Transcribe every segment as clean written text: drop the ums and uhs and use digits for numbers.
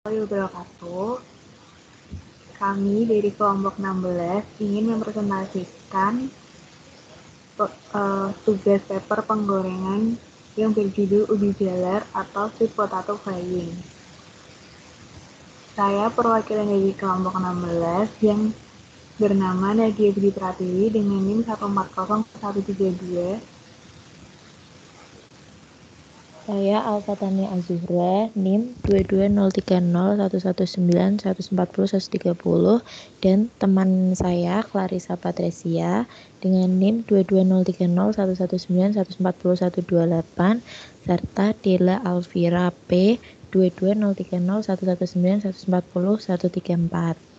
Wabarakatuh. Kami dari kelompok 16 ingin mempresentasikan tugas paper penggorengan yang berjudul ubi jalar atau sweet potato frying. Saya perwakilan dari kelompok 16 yang bernama Nadia Budi Pratiwi dengan NIM 140132. Saya Alfatania Azura, NIM 22030119140130 dan teman saya Clarissa Patresia dengan NIM 22030119140128 serta Dela Alvira P 22030119140134.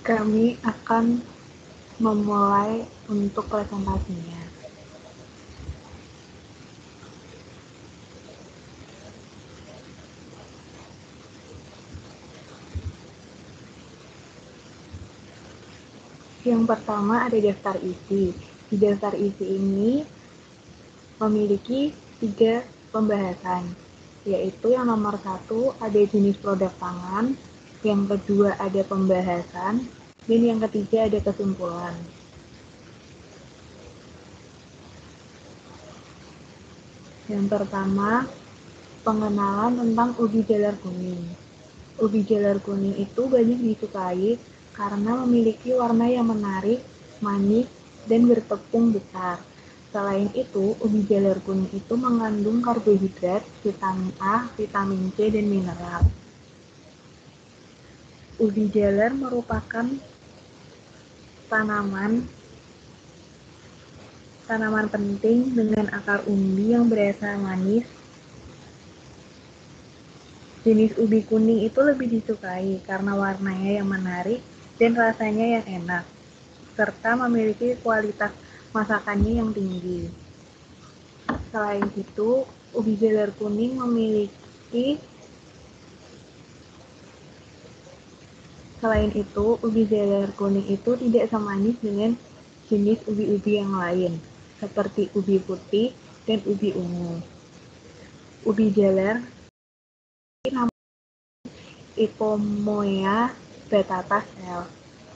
Kami akan memulai untuk presentasinya. Yang pertama ada daftar isi. Di daftar isi ini memiliki 3 pembahasan, yaitu yang nomor 1 ada jenis produk pangan, yang kedua ada pembahasan, dan yang ketiga ada kesimpulan. Yang pertama, pengenalan tentang ubi jalar kuning. Ubi jalar kuning itu banyak disukai karena memiliki warna yang menarik, manis, dan bertepung besar. Selain itu, ubi jalar kuning itu mengandung karbohidrat, vitamin A, vitamin C, dan mineral. Ubi jalar merupakan tanaman penting dengan akar umbi yang berasa manis. Jenis ubi kuning itu lebih disukai karena warnanya yang menarik dan rasanya yang enak, serta memiliki kualitas masakannya yang tinggi. Selain itu, ubi jalar kuning itu tidak semanis dengan jenis ubi-ubi yang lain, seperti ubi putih dan ubi ungu. Ubi jalar Ipomoea batata L,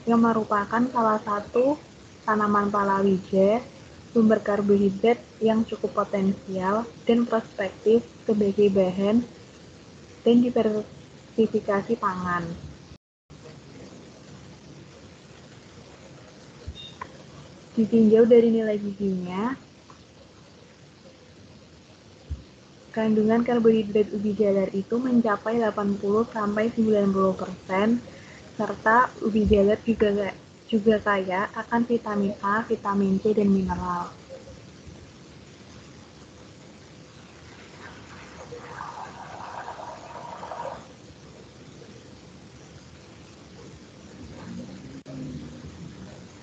yang merupakan salah satu tanaman palawija, sumber karbohidrat yang cukup potensial dan prospektif sebagai bahan dan diversifikasi pangan. Ditinjau dari nilai gizinya, kandungan karbohidrat ubi jalar itu mencapai 80–90%, serta ubi jalar juga kaya akan vitamin A, vitamin C, dan mineral.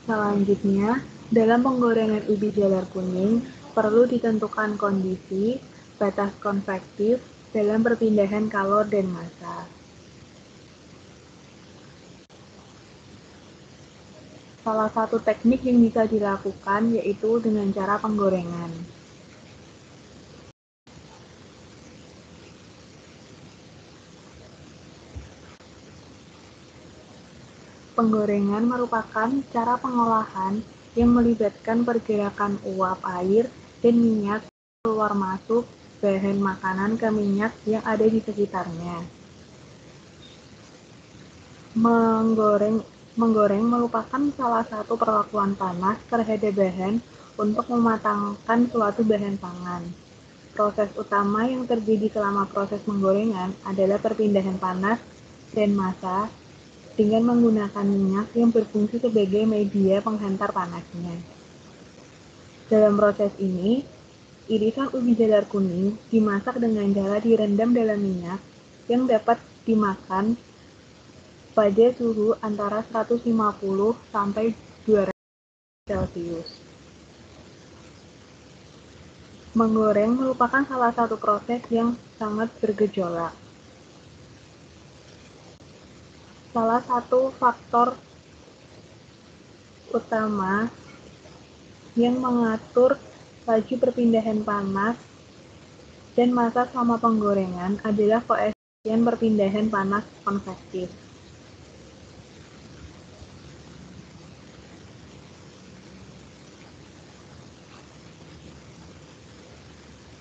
Selanjutnya, dalam penggorengan ubi jalar kuning, perlu ditentukan kondisi, batas konvektif dalam perpindahan kalor dan massa. Salah satu teknik yang bisa dilakukan yaitu dengan cara penggorengan. Penggorengan merupakan cara pengolahan yang melibatkan pergerakan uap air dan minyak keluar masuk bahan makanan ke minyak yang ada di sekitarnya. Menggoreng merupakan salah satu perlakuan panas terhadap bahan untuk mematangkan suatu bahan pangan. Proses utama yang terjadi selama proses penggorengan adalah perpindahan panas dan massa dengan menggunakan minyak yang berfungsi sebagai media penghantar panasnya. Dalam proses ini, irisan ubi jalar kuning dimasak dengan cara direndam dalam minyak yang dapat dimakan pada suhu antara 150–200 Celcius. Menggoreng merupakan salah satu proses yang sangat bergejolak. Salah satu faktor utama yang mengatur Laju perpindahan panas dan massa selama penggorengan adalah koefisien perpindahan panas konvektif.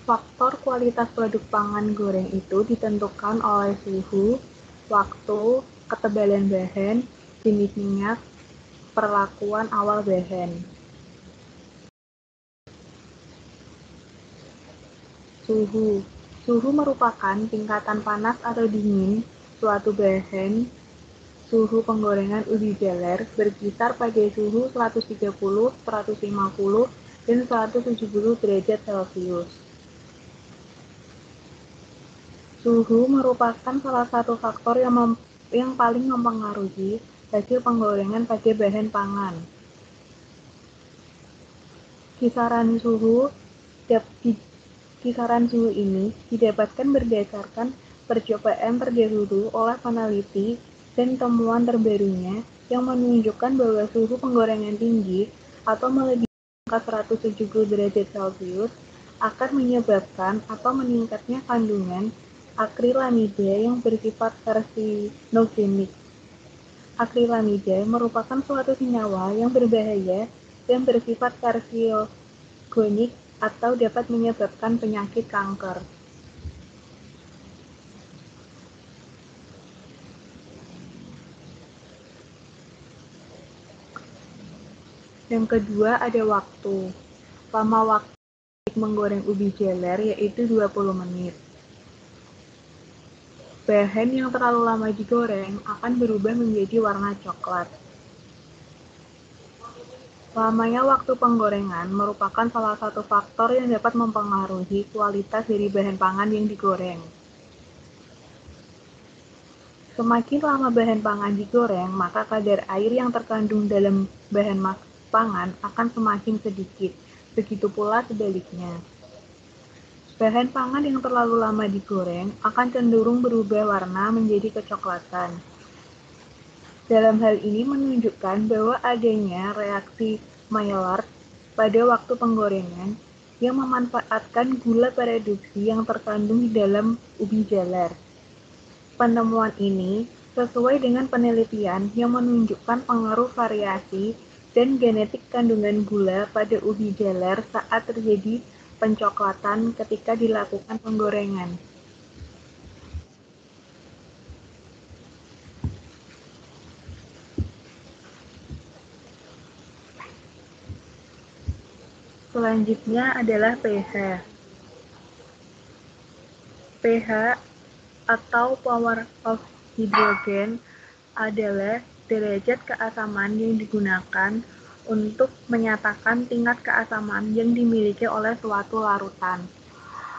Faktor kualitas produk pangan goreng itu ditentukan oleh suhu, waktu, ketebalan bahan, jenis minyak, perlakuan awal bahan. Suhu. Suhu merupakan tingkatan panas atau dingin suatu bahan. Suhu penggorengan ubi jalar berkisar pada suhu 130, 150, dan 170 derajat Celcius. Suhu merupakan salah satu faktor yang paling mempengaruhi hasil penggorengan pada bahan pangan. Kisaran suhu ini didapatkan berdasarkan percobaan terdahulu oleh peneliti dan temuan terbarunya yang menunjukkan bahwa suhu penggorengan tinggi atau melebihi angka 170 derajat Celcius akan menyebabkan atau meningkatnya kandungan akrilamida yang bersifat karsinogenik. Akrilamida merupakan suatu senyawa yang berbahaya dan bersifat karsinogenik atau dapat menyebabkan penyakit kanker. Yang kedua ada waktu. Lama waktu menggoreng ubi jalar yaitu 20 menit. Bahan yang terlalu lama digoreng akan berubah menjadi warna coklat. Lamanya waktu penggorengan merupakan salah satu faktor yang dapat mempengaruhi kualitas dari bahan pangan yang digoreng. Semakin lama bahan pangan digoreng, maka kadar air yang terkandung dalam bahan pangan akan semakin sedikit. Begitu pula sebaliknya. Bahan pangan yang terlalu lama digoreng akan cenderung berubah warna menjadi kecoklatan. Dalam hal ini menunjukkan bahwa adanya reaksi Maillard pada waktu penggorengan yang memanfaatkan gula paradoksi yang terkandung di dalam ubi jalar. Penemuan ini sesuai dengan penelitian yang menunjukkan pengaruh variasi dan genetik kandungan gula pada ubi jalar saat terjadi pencoklatan ketika dilakukan penggorengan. Selanjutnya adalah pH. pH atau power of hydrogen adalah derajat keasaman yang digunakan untuk menyatakan tingkat keasaman yang dimiliki oleh suatu larutan.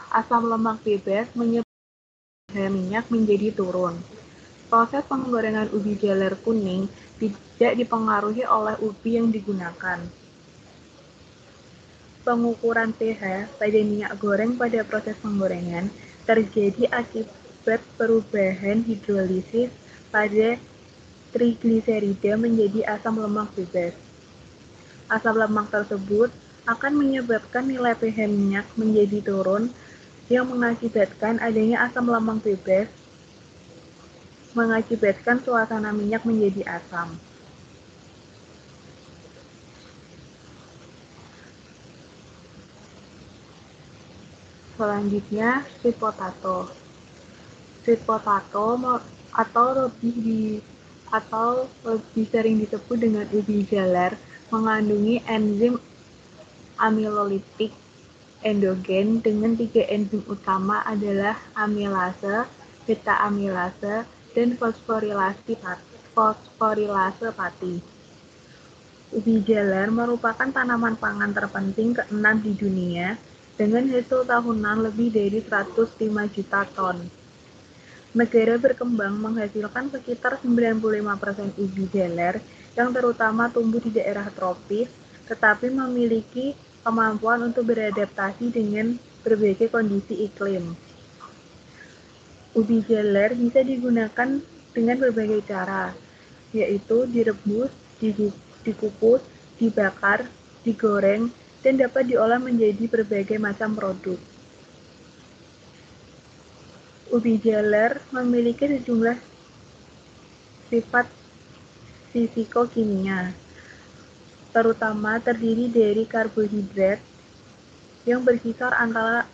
Asam lemak bebas menyebabkan minyak menjadi turun. Proses penggorengan ubi jalar kuning tidak dipengaruhi oleh ubi yang digunakan. Pengukuran pH pada minyak goreng pada proses penggorengan terjadi akibat perubahan hidrolisis pada trigliserida menjadi asam lemak bebas. Asam lemak tersebut akan menyebabkan nilai pH minyak menjadi turun yang mengakibatkan adanya asam lemak bebas, mengakibatkan suasana minyak menjadi asam. Selanjutnya, sweet potato. Sweet potato atau lebih sering disebut dengan ubi jalar mengandungi enzim amilolitik endogen dengan 3 enzim utama adalah amilase, beta amilase, dan fosforilase pati. Ubi jalar merupakan tanaman pangan terpenting ke-6 di dunia dengan hasil tahunan lebih dari 105 juta ton. Negara berkembang menghasilkan sekitar 95% ubi jalar yang terutama tumbuh di daerah tropis, tetapi memiliki kemampuan untuk beradaptasi dengan berbagai kondisi iklim. Ubi jalar bisa digunakan dengan berbagai cara, yaitu direbus, dikukus, dibakar, digoreng, dan dapat diolah menjadi berbagai macam produk. Ubi jalar memiliki sejumlah sifat fisiko-kimia, terutama terdiri dari karbohidrat yang berkisar antara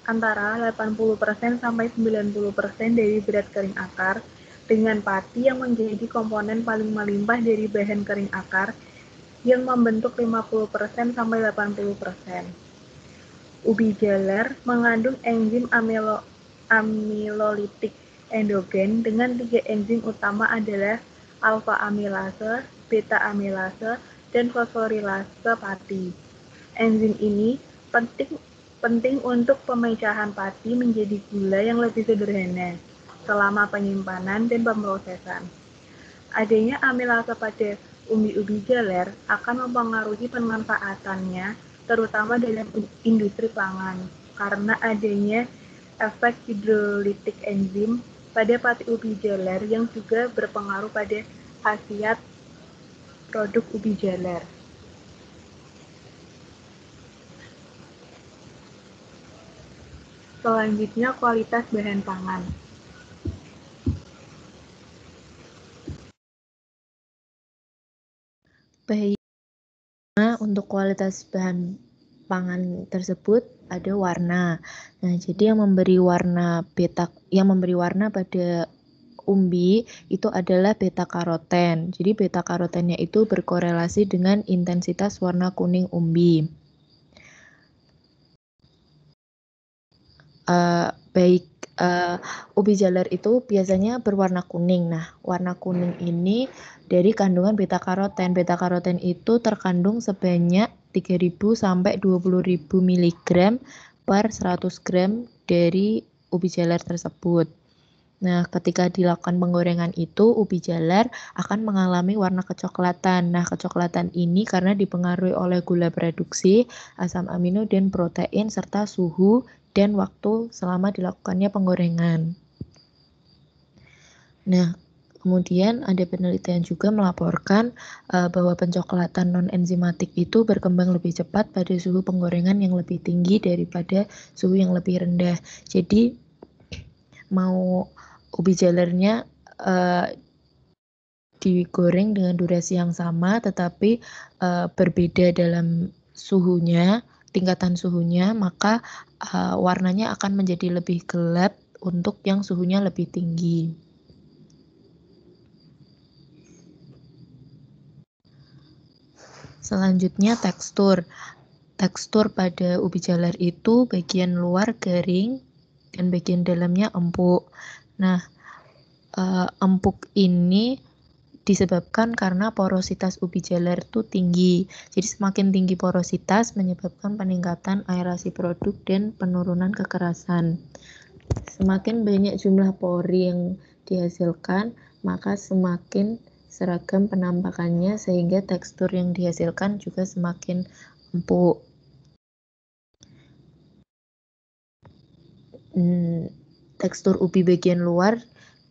80% sampai 90% dari berat kering akar, dengan pati yang menjadi komponen paling melimpah dari bahan kering akar yang membentuk 50% sampai 80%. Ubi jalar mengandung enzim amilolitik endogen dengan 3 enzim utama adalah alfa amilase, beta amilase, dan fosforilase pati. Enzim ini penting untuk pemecahan pati menjadi gula yang lebih sederhana selama penyimpanan dan pemrosesan. Adanya amilase pada ubi jalar akan mempengaruhi pemanfaatannya, terutama dalam industri pangan, karena adanya efek hidrolitik enzim pada pati ubi jalar yang juga berpengaruh pada khasiat produk ubi jalar. Selanjutnya, kualitas bahan pangan. Baik, untuk kualitas bahan pangan tersebut ada warna. Nah, jadi yang memberi warna pada umbi itu adalah beta karoten. Jadi beta karotennya itu berkorelasi dengan intensitas warna kuning umbi. Ubi jalar itu biasanya berwarna kuning. Nah, warna kuning ini dari kandungan beta karoten. Beta karoten itu terkandung sebanyak 3.000 sampai 20.000 mg per 100 gram dari ubi jalar tersebut. Nah, ketika dilakukan penggorengan itu, ubi jalar akan mengalami warna kecoklatan. Nah, kecoklatan ini karena dipengaruhi oleh gula produksi, asam amino, dan protein, serta suhu dan waktu selama dilakukannya penggorengan. Nah, kemudian ada penelitian juga melaporkan bahwa pencoklatan non-enzimatik itu berkembang lebih cepat pada suhu penggorengan yang lebih tinggi daripada suhu yang lebih rendah. Jadi, mau ubi jalarnya digoreng dengan durasi yang sama, tetapi berbeda dalam suhunya, tingkatan suhunya, maka warnanya akan menjadi lebih gelap untuk yang suhunya lebih tinggi. Selanjutnya tekstur. Tekstur pada ubi jalar itu bagian luar garing dan bagian dalamnya empuk. Nah, empuk ini disebabkan karena porositas ubi jalar itu tinggi. Jadi semakin tinggi porositas menyebabkan peningkatan aerasi produk dan penurunan kekerasan. Semakin banyak jumlah pori yang dihasilkan, maka semakin seragam penampakannya sehingga tekstur yang dihasilkan juga semakin empuk. Tekstur ubi bagian luar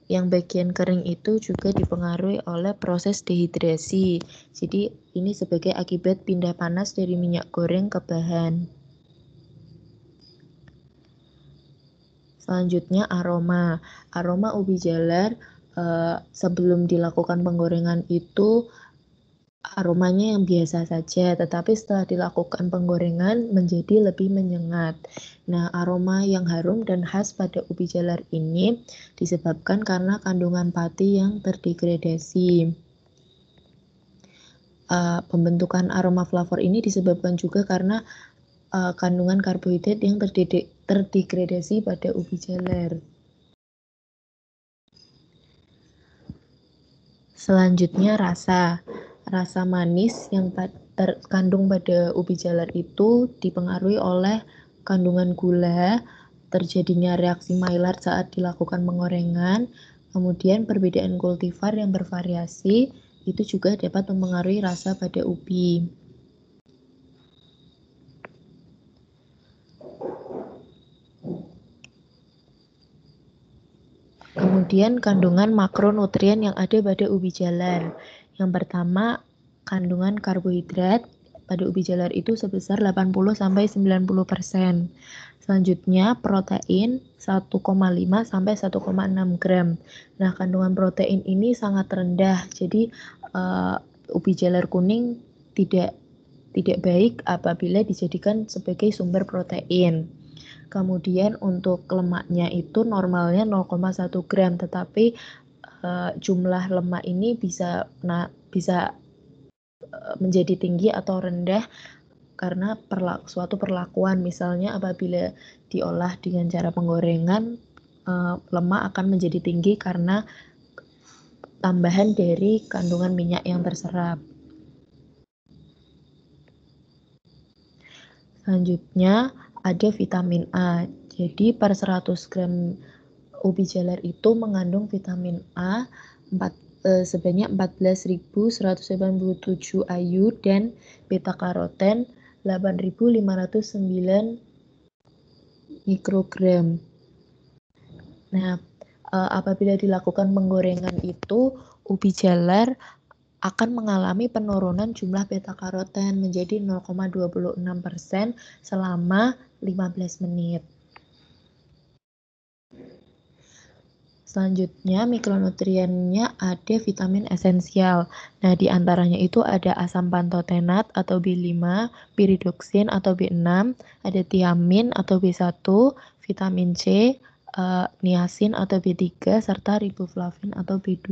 yang bagian kering itu juga dipengaruhi oleh proses dehidrasi. Jadi ini sebagai akibat pindah panas dari minyak goreng ke bahan. Selanjutnya aroma. Aroma ubi jalar sebelum dilakukan penggorengan itu aromanya yang biasa saja, tetapi setelah dilakukan penggorengan menjadi lebih menyengat. Nah, aroma yang harum dan khas pada ubi jalar ini disebabkan karena kandungan pati yang terdegradasi. Pembentukan aroma flavor ini disebabkan juga karena kandungan karbohidrat yang terdegradasi pada ubi jalar. Selanjutnya rasa. Rasa manis yang terkandung pada ubi jalar itu dipengaruhi oleh kandungan gula, terjadinya reaksi Maillard saat dilakukan penggorengan, kemudian perbedaan kultivar yang bervariasi itu juga dapat mempengaruhi rasa pada ubi. Kemudian kandungan makronutrien yang ada pada ubi jalar. Yang pertama, kandungan karbohidrat pada ubi jalar itu sebesar 80-90%. Selanjutnya protein 1,5 sampai 1,6 gram. Nah, kandungan protein ini sangat rendah, jadi ubi jalar kuning tidak baik apabila dijadikan sebagai sumber protein. Kemudian untuk lemaknya itu normalnya 0,1 gram, tetapi jumlah lemak ini bisa menjadi tinggi atau rendah karena suatu perlakuan. Misalnya apabila diolah dengan cara penggorengan, lemak akan menjadi tinggi karena tambahan dari kandungan minyak yang terserap. Selanjutnya ada vitamin A. Jadi per 100 gram ubi jalar itu mengandung vitamin A sebanyak 14.187 IU dan beta karoten 8.509 mikrogram. Nah, apabila dilakukan penggorengan itu, ubi jalar akan mengalami penurunan jumlah beta karoten menjadi 0,26% selama 15 menit. Selanjutnya, mikronutriennya ada vitamin esensial. Nah, di antaranya itu ada asam pantotenat atau B5, piridoksin atau B6, ada tiamin atau B1, vitamin C, niacin atau B3, serta riboflavin atau B2.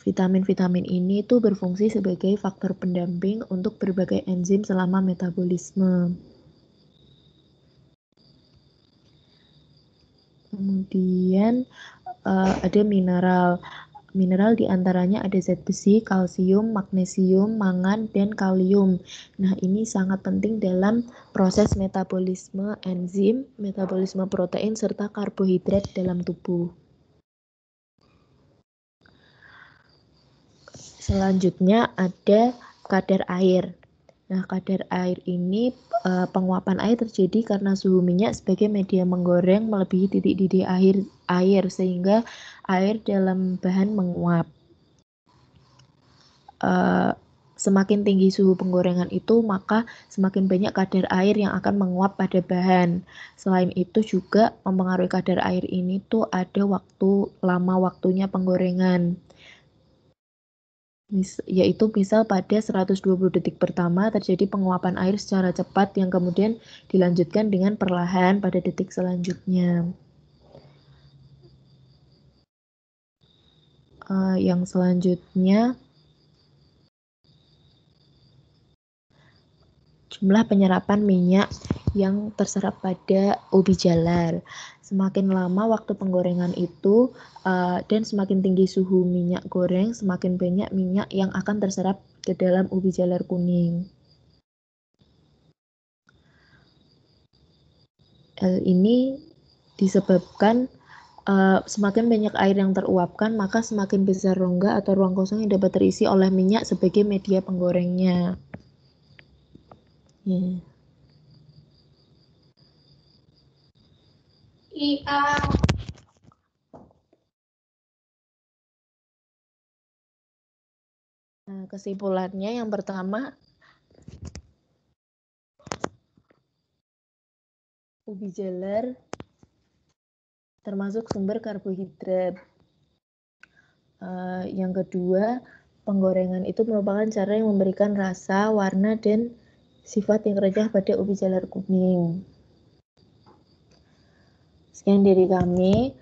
Vitamin-vitamin ini tuh berfungsi sebagai faktor pendamping untuk berbagai enzim selama metabolisme. Kemudian ada mineral. Mineral diantaranya ada zat besi, kalsium, magnesium, mangan, dan kalium. Nah, ini sangat penting dalam proses metabolisme enzim, metabolisme protein, serta karbohidrat dalam tubuh. Selanjutnya ada kadar air. Nah, kadar air ini penguapan air terjadi karena suhu minyak sebagai media menggoreng melebihi titik didih air sehingga air dalam bahan menguap. Semakin tinggi suhu penggorengan itu, maka semakin banyak kadar air yang akan menguap pada bahan. Selain itu juga mempengaruhi kadar air ini tuh ada lama waktunya penggorengan. Yaitu misal pada 120 detik pertama terjadi penguapan air secara cepat yang kemudian dilanjutkan dengan perlahan pada detik selanjutnya. Yang selanjutnya, jumlah penyerapan minyak yang terserap pada ubi jalar. Semakin lama waktu penggorengan itu dan semakin tinggi suhu minyak goreng, semakin banyak minyak yang akan terserap ke dalam ubi jalar kuning. Hal ini disebabkan semakin banyak air yang teruapkan, maka semakin besar rongga atau ruang kosong yang dapat terisi oleh minyak sebagai media penggorengnya. Nah, kesimpulannya yang pertama, ubi jalar termasuk sumber karbohidrat. Yang kedua, penggorengan itu merupakan cara yang memberikan rasa, warna, dan sifat yang rendah pada ubi jalar kuning. Sekian dari kami.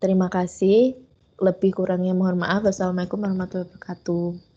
Terima kasih. Lebih kurangnya mohon maaf. Wassalamualaikum warahmatullahi wabarakatuh.